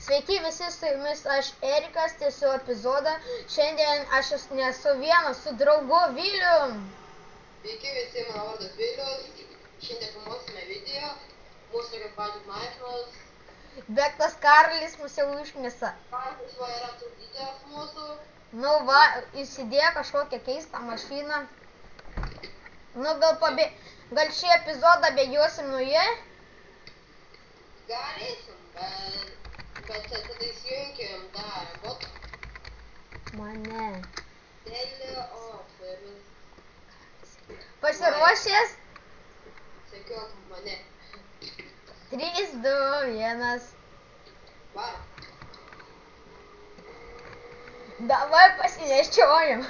Sveiki visi, su jumis aš Erikas, tęsiu epizodą. Šiandien aš nesu vienas, su draugu Vilium. Sveiki visi, mano vardas Vilius. Šiandien filmuosime video. Mūsų kaip patys mašinos. Bet tas Karolis mus jau išmesa. Karolis va yra trukdytojas mūsų. Nu va, įsidėjo kažkokią keistą mašiną. Nu gal šį epizodą bėgiosim nuo jie? Galėsim, bet tada įsijunkim tą botą. Mane. Teleoperis. Pasiruošęs? Sekiok mane. 3, 2, 1. Var. Davai pasinešiojam.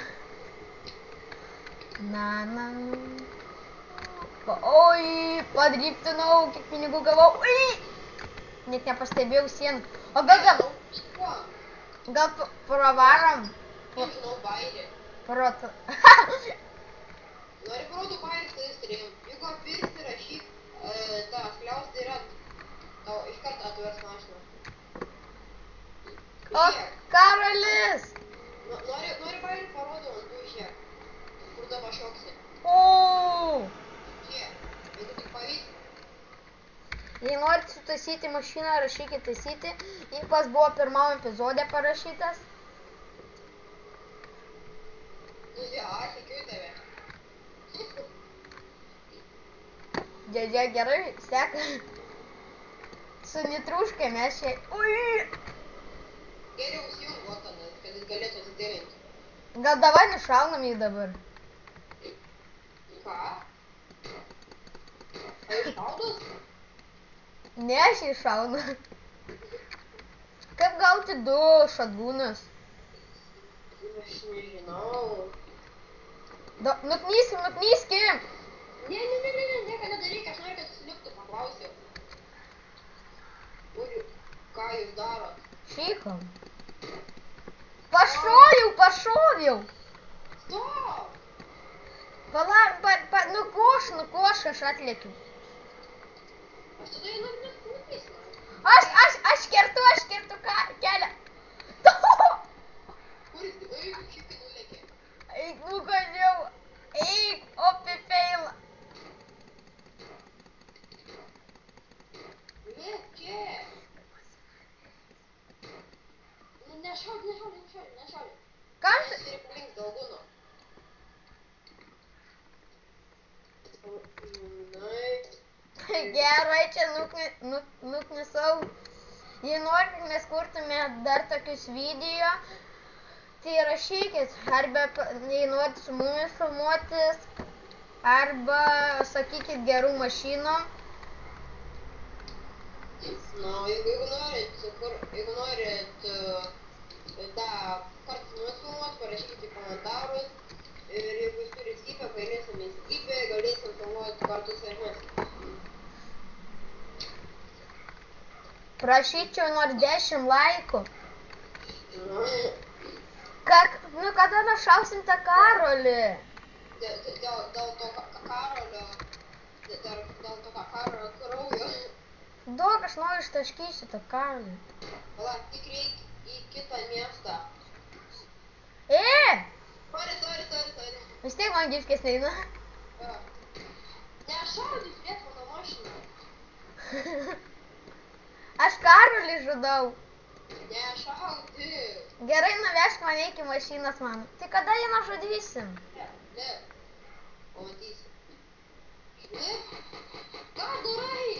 Na. Oi, padriftinau, kiek pinigų gavau. Ui! Net nepastebėjau sieną. O gal pravarom? Nežinau, bairį. Proto. Nori protų bairį, tai stream. Jeigu apvirsti, rašyk tą skliaustą yra. Tau iš karto atvers mašiną. O, Karolis! Nori bairį parodau ant tų žiek. Kur dabar šoksi. O! Jeigu tik pavyks. Jei norit sutaisyti mašiną, rašykit taisyti. Ypač buvo pirmam epizode parašytas. Nu, sekiu į tave. Dėdė gerai, seka. Su nitruškai mes čia. Ui! Geriau įsijung botanas, kad jis galėtų atsidėlinti. Gal davai nušaunam jį dabar? Ką? Ar jūs šaudos? Ne, aš jį šaunu. Kaip gauti 2 šatgūnus? Aš nežinau. Nuknyskim! Ne, nieko nedaryk, aš noriu, kad jis liuktų, paklausiu. Ui, ką jūs darot? Šykom. Pašoviau! Stop! Palauk, nukoš, aš atlėkiu. Aš tada jį nuknysinu. Aš kertu kelią. Kur jis? Eik, šiek tiek nulėkė. Eik, nukaliau. Eik, opi feilą. Lėk čia. Nešaudė. Kam? Jis reikalingas galvūno. Gerai, čia nuknisau. Jei norit, kad mes kurtume dar tokius video, tai rašykit, arba jei norit su mumis filmuotis, arba sakykit gerų mašinom. Na, jeigu norit tą kartą su mumis filmuot, parašykit į komentarus. Ir jeigu jūs turit skipę, paėmėsim į skipę, galėsim filmuoti kartu su jumis. Prašyčiau nors 10 laikų. Kada našausim tą Karolį? Dėl to Karolio, dėl to Karolio kraujo. Daug aš noriu ištaškysiu tą Karolį. Pala, tik reik į kitą miestą. Sorry. Vis tiek man gyvkės neina. Nešaudyk prieš mano mašiną. Aš Karolį žudau. Nešaudyk. Gerai, nuvežk mane iki mašinos, mano. Tai kada jį nužudysim? Ne. Pamatysim. Ką darai?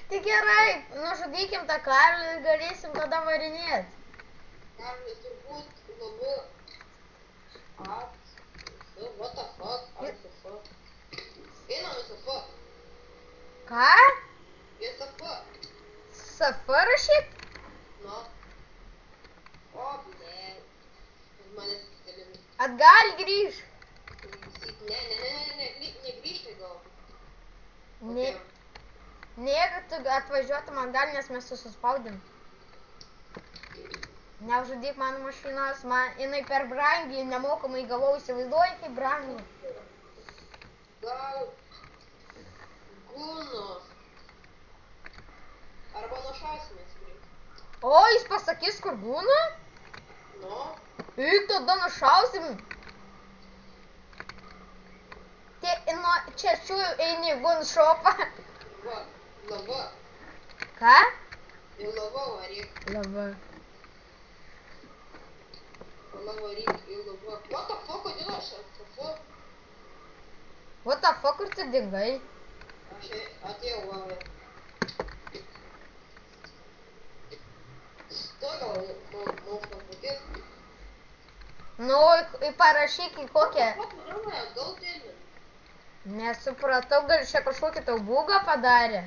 Tai gerai, nužudykim tą Karolį ir galėsim tada varinėt. Karolis turbūt labai... What the fuck? Einam į SFA. Ką? Į SFA. SFA rašyt? Nu. O, blė. Mane susitalinu. Atgal grįž. Negrįžtai gal. Jeigu tu atvažiuotum atgal, nes mes susispaudėm. Neužudyk mano mašinos, jinai per brangiai, nemokamai gavau, įsivaizduoji, kaip brangiai. Gal gūno. Arba nuo šausimės greit. O, jis pasakys, kur būna? Nu, Eik, tada nušausim. Čia šių eini į gunšopą. va, lava. Ką? Į lava varyk. Lava. Lava varyk į lava. What the fuck, kodėl aš FF? What the fuck, kur tu dingai? Aš atėjau lavai. To gal mums pasakys. Nu, parašyk į kokią. What the fuck, gal tėlį? Nesupratau, gal čia kažkokį tau bugą padarė?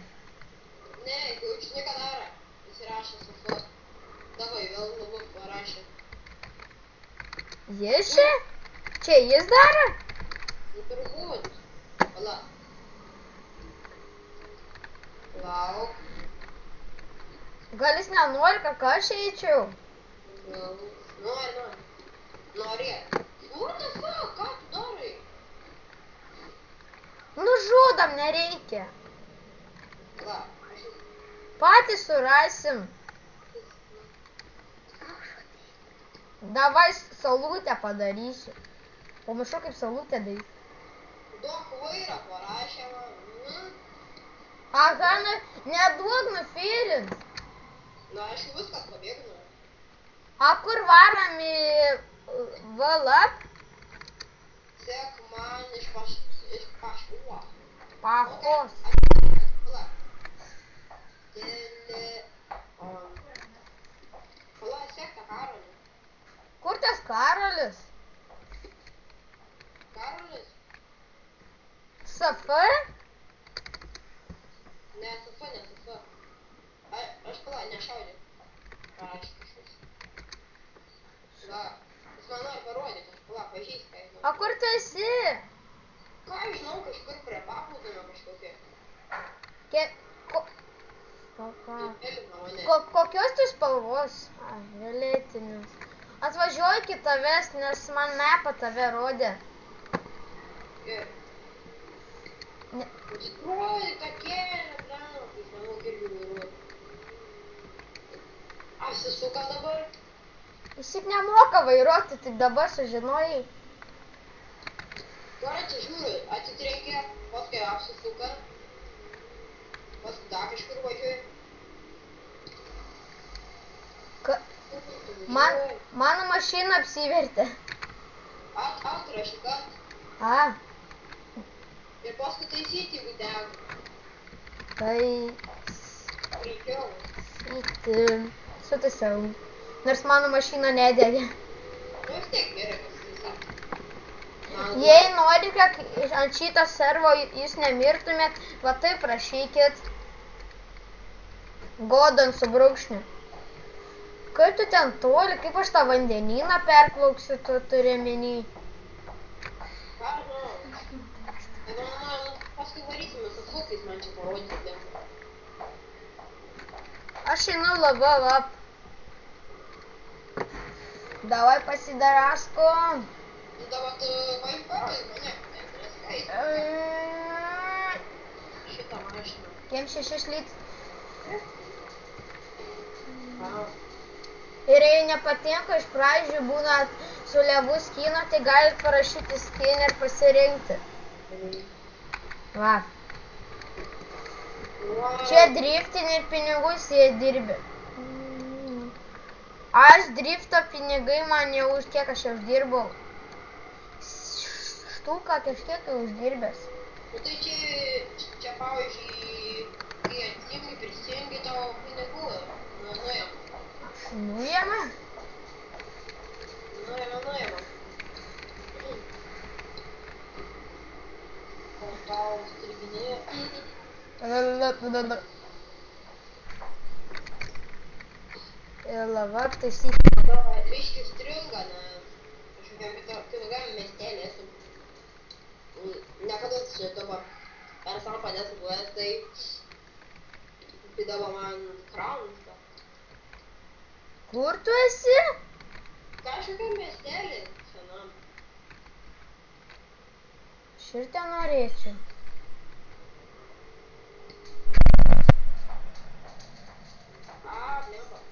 Ne, žinai ką daro. Įsirašė FF. Davai, vėl lava parašė. Jis čia? Čia jis daro? Nu, turbūt. Pala. Lauk. Gal jis nenori, kad aš eičiau? Gal. Nori. Norėt. What the fuck, ką tu darai? Nužudam, nereikia. Va. Patys surasim. Davai salutę padarysiu. Pamiršau, kaip salutę daryti. Duok vairą parašė man. Aha, neduok nufirint. Na, aš viskas pabėgnu. A kur varam į VLAP? Sek man iš pašuo. Pachos. Pala. Telefon. Pala, sek tą Karolį. Kur tas Karolis? Karolis? SF? Ne, SF. Aš pala, nešaudyk. Parašė kažkas. Va. Jis man nori parodyti, aš pala, pažįst, ką jis nori. A kur tu esi? Ką aš žinau, kažkur prie paplūdimio kažkokie. Kokios tu spalvos? A, violetinius. Atvažiuoju iki tavęs, nes man mapą tave rodė. Ir. Rodė tokie, kai manau, irgi vairuoju. Apsisuka dabar. Jis tik nemoka vairuoti, tik dabar sužinojai. Korčiai žiūriu, atitrenkė, paskui apsisuka. Paskui dar kažkur važiuoja. Mano mašina apsivertė. Atrašyka. A. Ir paskui taisyti, jeigu dega. Tai... Reikiau. Sutaisiau. Nors mano mašina nedegė. Nu vis tiek gerai pasitaisyti. Jei nori, kad ant šito servo jūs nemirtumėt, va taip prašykit. Godon su brūkšniu. Kaip tu ten toli, kaip aš tą vandenyną perplauksiu, tu turi menį. Ką žinau? Paskui varysime su fukais, man čia parodyti. Aš einu lava. Давай pasidaraskom. Nu dabar tu paim parodyk mane. Šitą mašiną. Kiem 6 litrų. Aha. Ir jei nepatinka, iš pradžių būna su levų skino, tai galit parašyti skin ir pasirinkti. Va. Čia driftinį ir pinigus jie dirbi. Aš drifto pinigai man jau už kiek aš jau uždirbau. Štuką kažkiek jau uždirbęs. Nu tai čia pavyzdžiui, kai atsiimai prisijungi tavo pinigų. Nuėjama. Nuėjama? Nuėjama. O tau striginėje. Ir lava aptaisyti. Biški stringa, kažkokiam pinigam miestelį esu. Niekada čia dabar per savo padės buvęs, tai dabar man kraunus. Kur tu esi? Kažkokiam miestelį senam. Širtę norėčiau.